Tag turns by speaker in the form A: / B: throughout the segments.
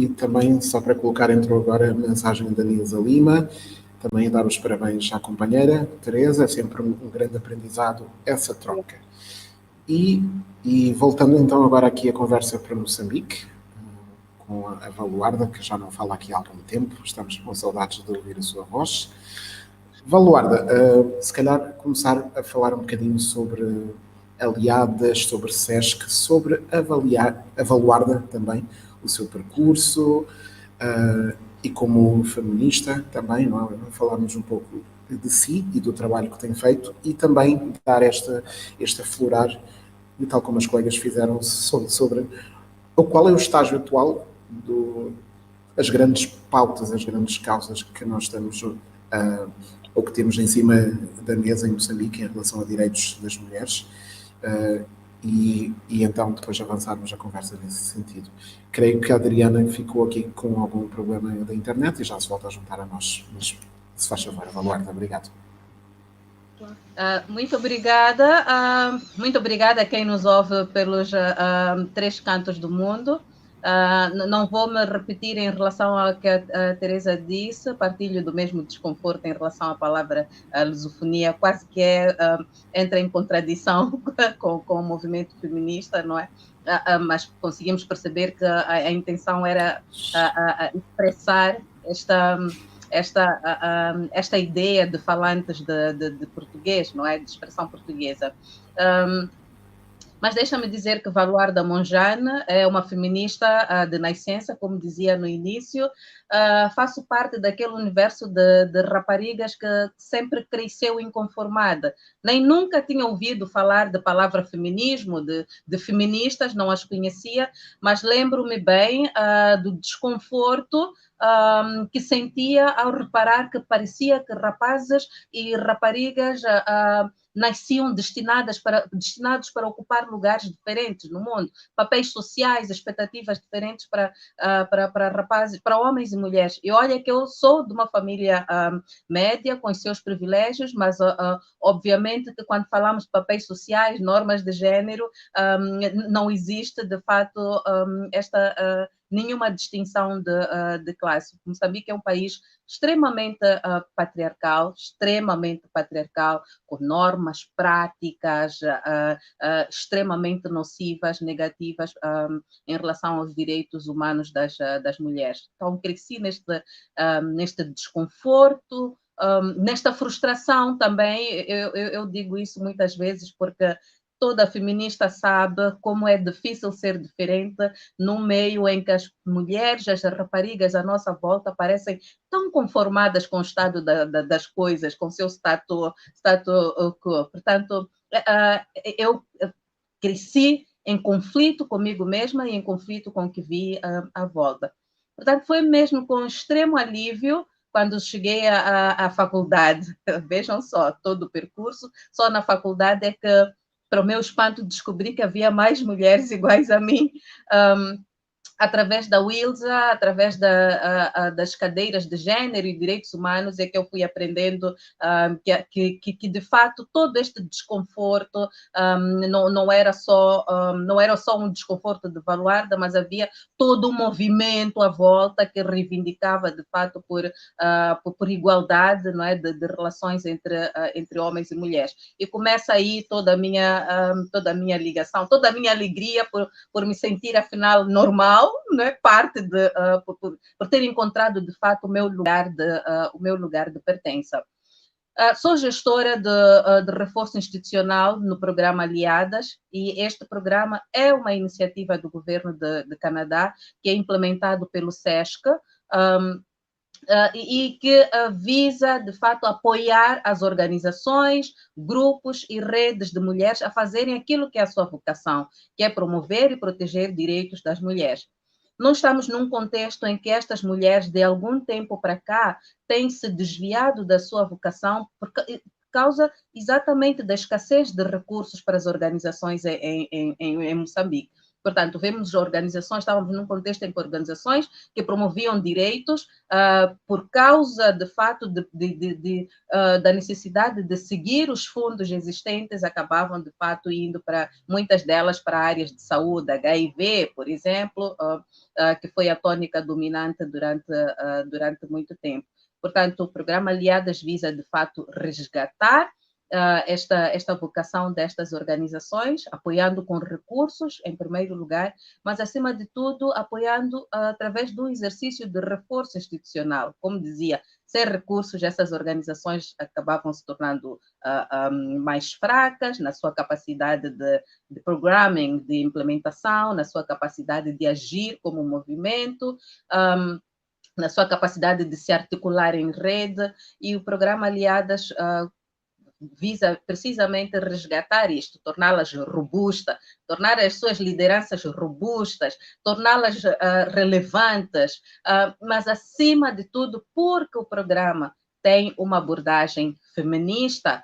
A: e também, só para colocar, entrou agora a mensagem da Nilza Lima, também a dar os parabéns à companheira Teresa, é sempre um grande aprendizado essa troca. E voltando então agora aqui a conversa para Moçambique, com a Valuarda, que já não fala aqui há algum tempo, estamos com saudades de ouvir a sua voz. Valuarda, se calhar começar a falar um bocadinho sobre aliadas, sobre SESC, sobre a Valuarda também, o seu percurso, e como feminista também, não é? Falarmos um pouco de si e do trabalho que tem feito e também dar este aflorar, e tal como as colegas fizeram, sobre qual é o estágio atual as grandes pautas, as grandes causas que nós estamos ou que temos em cima da mesa em Moçambique em relação a direitos das mulheres, e então depois avançarmos a conversa nesse sentido. Creio que a Adriana ficou aqui com algum problema da internet e já se volta a juntar a nós, mas se faz favor, Valuarda, obrigado.
B: Muito obrigada a quem nos ouve pelos 3 cantos do mundo. Não vou me repetir em relação ao que a Teresa disse, partilho do mesmo desconforto em relação à palavra lusofonia, quase que entra em contradição com o movimento feminista, não é? Mas conseguimos perceber que a intenção era expressar esta ideia de falantes de português, não é? De expressão portuguesa. Mas deixa-me dizer que Valuarda Monjane é uma feminista de nascença, como dizia no início. Faço parte daquele universo de raparigas que sempre cresceu inconformada. Nem nunca tinha ouvido falar de palavra feminismo, de feministas, não as conhecia, mas lembro-me bem do desconforto que sentia ao reparar que parecia que rapazes e raparigas nasciam destinados para ocupar lugares diferentes no mundo, papéis sociais, expectativas diferentes para rapazes, para homens e mulheres. E olha que eu sou de uma família média, com os seus privilégios, mas obviamente que quando falamos de papéis sociais, normas de género, não existe de fato nenhuma distinção de classe. Moçambique é um país extremamente patriarcal, com normas práticas extremamente nocivas, negativas em relação aos direitos humanos das mulheres. Então, cresci neste desconforto, nesta frustração também. Eu digo isso muitas vezes porque toda feminista sabe como é difícil ser diferente num meio em que as mulheres, as raparigas à nossa volta parecem tão conformadas com o estado das coisas, com o seu status quo. Portanto, eu cresci em conflito comigo mesma e em conflito com o que vi à volta. Portanto, foi mesmo com extremo alívio quando cheguei à faculdade. Vejam só, todo o percurso, só na faculdade é que, para o meu espanto, descobri que havia mais mulheres iguais a mim, através da WILSA, através das cadeiras de género e direitos humanos, é que eu fui aprendendo que de fato todo este desconforto não era só um desconforto de Valuarda, mas havia todo um movimento à volta que reivindicava de fato por igualdade, não é, de relações entre homens e mulheres. E começa aí toda a minha ligação, toda a minha alegria por me sentir afinal normal, não é? Parte por ter encontrado de fato o meu lugar de pertença. Sou gestora de reforço institucional no programa Aliadas, e este programa é uma iniciativa do governo de Canadá que é implementado pelo SESC, e que visa, de fato, apoiar as organizações, grupos e redes de mulheres a fazerem aquilo que é a sua vocação, que é promover e proteger direitos das mulheres. Nós estamos num contexto em que estas mulheres, de algum tempo para cá, têm se desviado da sua vocação por causa exatamente da escassez de recursos para as organizações em Moçambique. Portanto, vemos organizações, estávamos num contexto em que organizações que promoviam direitos por causa, de fato, da necessidade de seguir os fundos existentes, acabavam, de fato, indo para, muitas delas, para áreas de saúde, HIV, por exemplo, que foi a tônica dominante durante muito tempo. Portanto, o programa Aliadas visa, de fato, resgatar esta vocação destas organizações, apoiando com recursos, em primeiro lugar, mas, acima de tudo, apoiando através do exercício de reforço institucional. Como dizia, sem recursos, essas organizações acabavam se tornando mais fracas na sua capacidade de programming, de implementação, na sua capacidade de agir como movimento, na sua capacidade de se articular em rede, e o programa Aliadas visa precisamente resgatar isto, torná-las robustas, tornar as suas lideranças robustas, torná-las relevantes, mas, acima de tudo, porque o programa tem uma abordagem feminista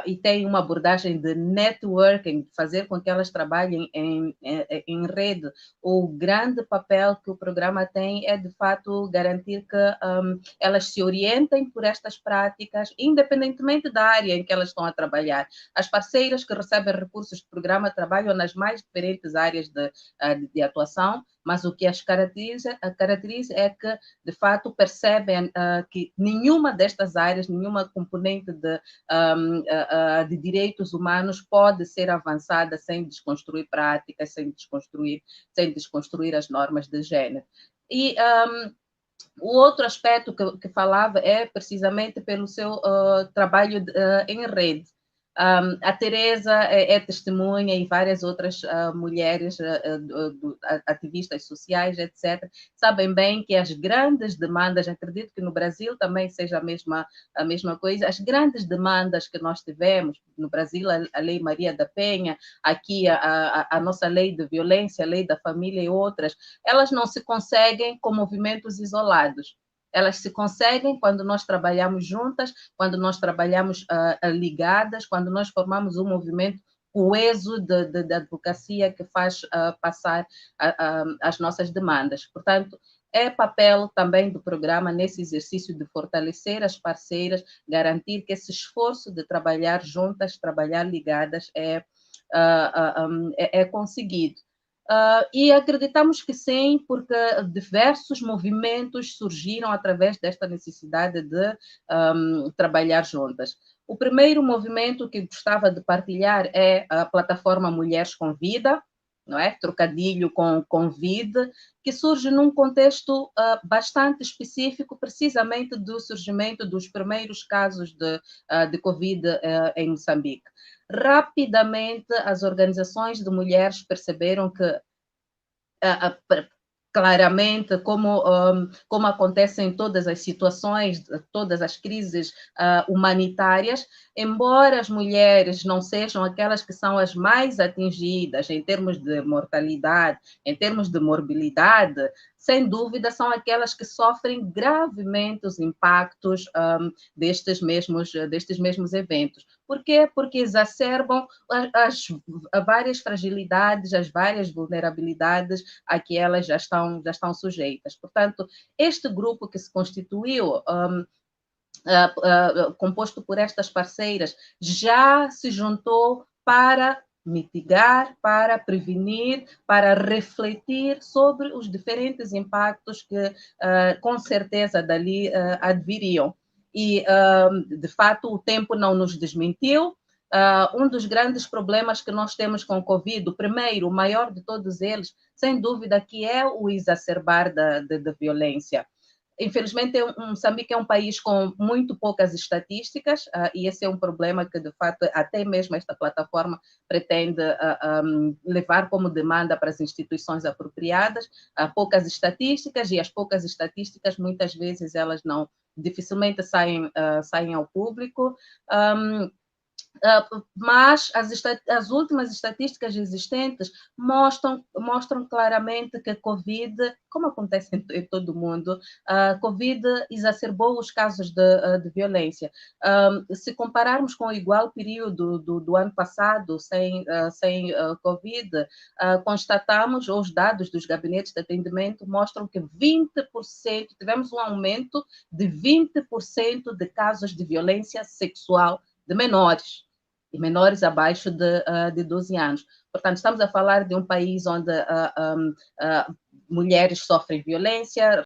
B: e tem uma abordagem de networking, fazer com que elas trabalhem em rede. O grande papel que o programa tem é, de fato, garantir que elas se orientem por estas práticas, independentemente da área em que elas estão a trabalhar. As parceiras que recebem recursos do programa trabalham nas mais diferentes áreas de atuação, mas o que as caracteriza é que, de fato, percebem que nenhuma destas áreas, nenhuma componente de direitos humanos pode ser avançada sem desconstruir práticas, sem desconstruir as normas de género. E o outro aspecto que falava é precisamente pelo seu trabalho em rede. A Teresa é testemunha, e várias outras mulheres ativistas sociais, etc., sabem bem que as grandes demandas, acredito que no Brasil também seja a mesma coisa, as grandes demandas que nós tivemos no Brasil, a Lei Maria da Penha, aqui a nossa lei de violência, a lei da família e outras, elas não se conseguem com movimentos isolados. Elas se conseguem quando nós trabalhamos juntas, quando nós trabalhamos ligadas, quando nós formamos um movimento coeso de advocacia que faz passar as nossas demandas. Portanto, é papel também do programa, nesse exercício de fortalecer as parceiras, garantir que esse esforço de trabalhar juntas, trabalhar ligadas, é conseguido. E acreditamos que sim, porque diversos movimentos surgiram através desta necessidade de trabalhar juntas. O primeiro movimento que gostava de partilhar é a plataforma Mulheres com Vida, não é? Trocadilho com Covid, que surge num contexto bastante específico, precisamente do surgimento dos primeiros casos de Covid em Moçambique. Rapidamente, as organizações de mulheres perceberam que, claramente, como acontece em todas as situações, todas as crises humanitárias, embora as mulheres não sejam aquelas que são as mais atingidas em termos de mortalidade, em termos de morbilidade, sem dúvida são aquelas que sofrem gravemente os impactos destes mesmos eventos. Por quê? Porque exacerbam as várias fragilidades, as várias vulnerabilidades a que elas já estão sujeitas. Portanto, este grupo que se constituiu, composto por estas parceiras, já se juntou para mitigar, para prevenir, para refletir sobre os diferentes impactos que, com certeza, dali adviriam. E, de fato, o tempo não nos desmentiu. Um dos grandes problemas que nós temos com o Covid, o primeiro, o maior de todos eles, sem dúvida, que é o exacerbar da violência. Infelizmente, Moçambique é um país com muito poucas estatísticas, e esse é um problema que, de fato, até mesmo esta plataforma pretende levar como demanda para as instituições apropriadas. Poucas estatísticas, e as poucas estatísticas, muitas vezes, elas dificilmente saem ao público. Mas as últimas estatísticas existentes mostram claramente que a Covid, como acontece em todo o mundo, a Covid exacerbou os casos de violência. Se compararmos com o igual período do ano passado, sem Covid, constatamos, os dados dos gabinetes de atendimento mostram que 20%, tivemos um aumento de 20% de casos de violência sexual de menores, e menores abaixo de 12 anos. Portanto, estamos a falar de um país onde mulheres sofrem violência,